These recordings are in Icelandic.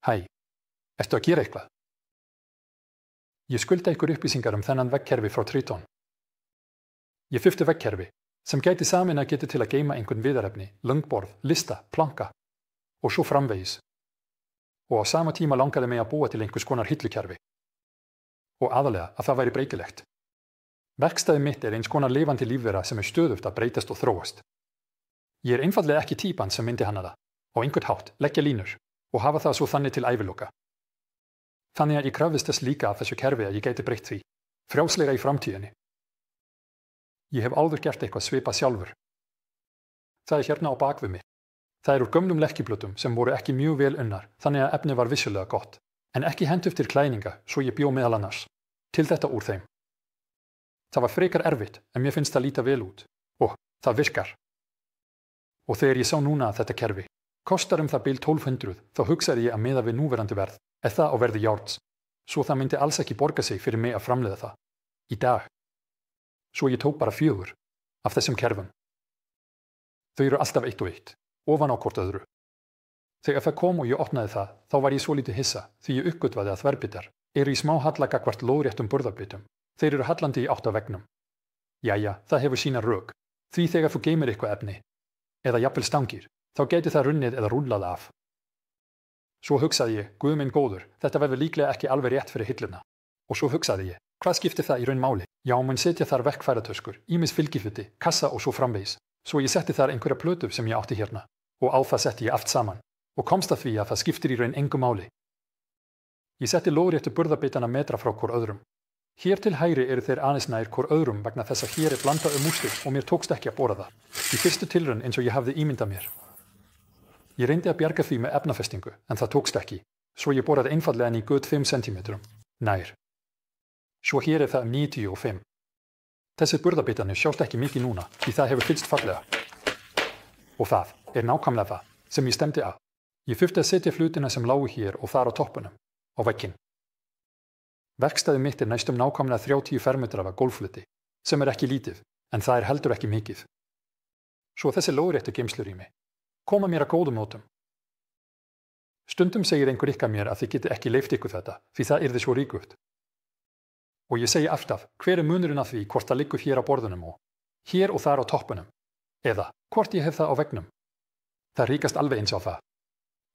Hæ, ertu að gera eitthvað? Ég skulda ykkur upplýsingar þennan veggkerfi frá Triton. Ég þurfti veggkerfi sem gæti sameinað getu til að geyma einhvern viðarefni, löngborð, lista, planka og svo framvegis. Og á sama tíma langaði mig að búa til einhvers konar hillukerfi. Og aðalega að það væri breytilegt. Verkstæði mitt eins konar lifandi lífvera sem stöðugt að breytast og þróast. Ég einfaldlega ekki típan sem myndi hana það, á einhvern hátt, leggja línur og hafa það svo þannig til æviloka. Þannig að ég krafðist þess líka af þessu kerfi að ég gæti breytt því, frjálslega í framtíðinni. Ég hef áður gert eitthvað svipað sjálfur. Það hérna á bakvið mig. Það úr gömlum lerkiplötum sem voru ekki mjög vel unnar, þannig að efni var vissulega gott, en ekki hentugt til klæðninga, svo ég bjó meðal annars til þetta úr þeim. Það var frekar erfitt, en mér finnst það líta vel út. Og það virkar. Og þegar ég sá núna að þetta kerfi kostar það bil 1200, þá hugsaði ég að miða við núverandi verð, eða það á verði járns, svo það myndi alls ekki borga sig fyrir mig að framleiða það. Í dag. Svo ég tók bara 4 af þessum kerfum. Þau eru alltaf eitt og eitt, ofan á hvort öðru. Þegar það kom og ég opnaði það, þá var ég svolítið hissa, því ég uppgötvaði að þverbitar eru í smá halla gagnvart lóðréttum burðarbitum. Þeir eru hallandi í átt að veggnum. Jæja, það hefur sína rök, því þegar þú geymir eitthvað efni, eða jafnvel stangir, þá gæti það runnið eða rúllað af. Svo hugsaði ég, Guð minn góður, þetta verður líklega ekki alveg rétt fyrir hilluna. Og svo hugsaði ég, hvað skiptir það í raun máli? Já, mun setja þar verkfæratöskur, ýmis fylgihluti, kassa og svo framvegis. Svo ég setti þar einhverja plötu sem ég átti hérna, og á það setti ég allt saman, og komst að því að það skiptir í raun engu máli. Ég setti lóðréttu burðarbitana metra frá hvor öðrum. Hér til hægri eru þeir aðeins nær hvor öðrum vegna þess að hér blanda mústir og mér tókst ekki að bora það. Í fyrstu tilraun eins og ég hafði ímyndað mér. Ég reyndi að bjarga því með efnafestingu, en það tókst ekki, svo ég boraði einfaldlega í guð 5 cm. Nær. Svo hér það 95. Þessir burðarbitarnir sjást ekki mikið núna, því það hefur fyllst fallega. Og það nákvæmlega það sem ég stemdi að. Ég þurfti að setja hlutina sem lágu hér og þar á toppunum, á vegginn. Verkstæði mitt næstum nákvæmlega 30 fermetrar af gólffluti, sem ekki lítið, en það heldur ekki mikið. Svo þessi lóðréttu geymslurými koma mér að góðum nótum. Stundum segir einhver ykkar mér að þið geti ekki leyft ykkur þetta, því það yrði svo ríkugt. Og ég segi alltaf, hver munurinn að því hvort það liggur hér á borðunum og hér og þar á toppunum, eða hvort ég hef það á veggnum. Það ríkast alveg eins á það.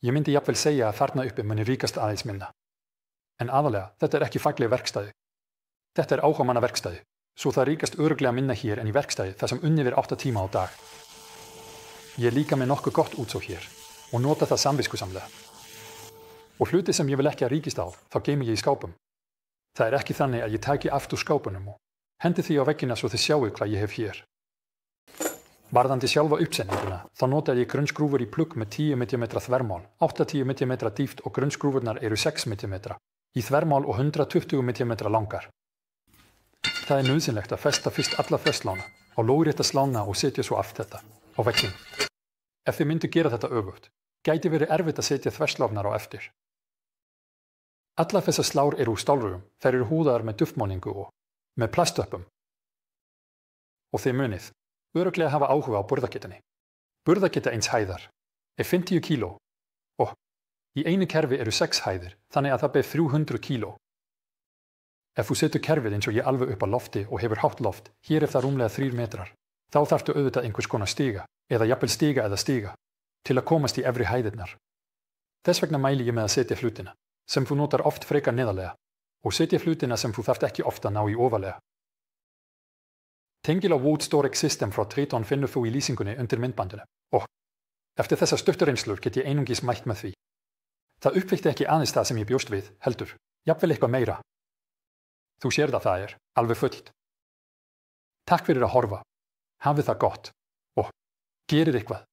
Ég myndi jafnvel segja að þarna uppi muni ríkast aðeins minna. En aðalega, þetta ekki fagleg verkstæði. Þetta áhugamanna verkstæði, svo það ríkast örugglega minna hér en í verkstæði þar sem unnið 8 tíma á dag. Ég líka með nokkuð gott útsó hér og nota það samviskusamlega. Og hluti sem ég vil ekki að ríkist á, þá geymi ég í skápum. Það ekki þannig að ég taki aftur skápunum og hendi því á veggina svo þið sjáu hvað ég hef hér. Varðandi sjálfa uppsendinguna, þá notaði ég grunnskrúfur í plugg með 10 mm þvermál, 80 mm dýpt og grunnskrúfurnar eru 6 mm í þvermál og 120 mm langar. Það nauðsynlegt að festa fyrst alla þverslána á lóðrétta slána og setja svo aft þetta á vegginn. Ef þið myndu gera þetta öfugt, gæti verið erfitt að setja þversláfnar á eftir. Allar þessar slár eru úr stálrörum, þær eru húðaðar með duftmáningu og með plastöppum. Og þið munið, örugglega hafa áhuga á burðargetunni. Burðargeta eins hæðar 50 kíló og í einu kerfi eru 6 hæðir, þannig að það ber 300 kíló. Ef þú setur kerfið eins og ég alveg upp á lofti og hefur hátt loft, hér það rúmlega 3 metrar, þá þarftu auðvitað einhvers konar stiga, eða jafnvel stiga eða stiga, til að komast í efri hæðirnar. Þess vegna mæli ég með að setja hlutina, sem þú notar oft frekar neðarlega, og setja hlutina sem þú þarft ekki ofta ná í ofarlega. Tengil á Wood Storage System frá Triton finnur þú í lýsingunni undir myndbandinu. Og eftir þessa stutturreynslur get ég einungis mætt með því. Það uppfyllti ekki aðeins það sem ég bjóst við, heldur, jafnvel eitthvað meira. Þú sérð að það alveg fullt. Takk fyrir að horfa, hafið það gott og gerið eitthvað.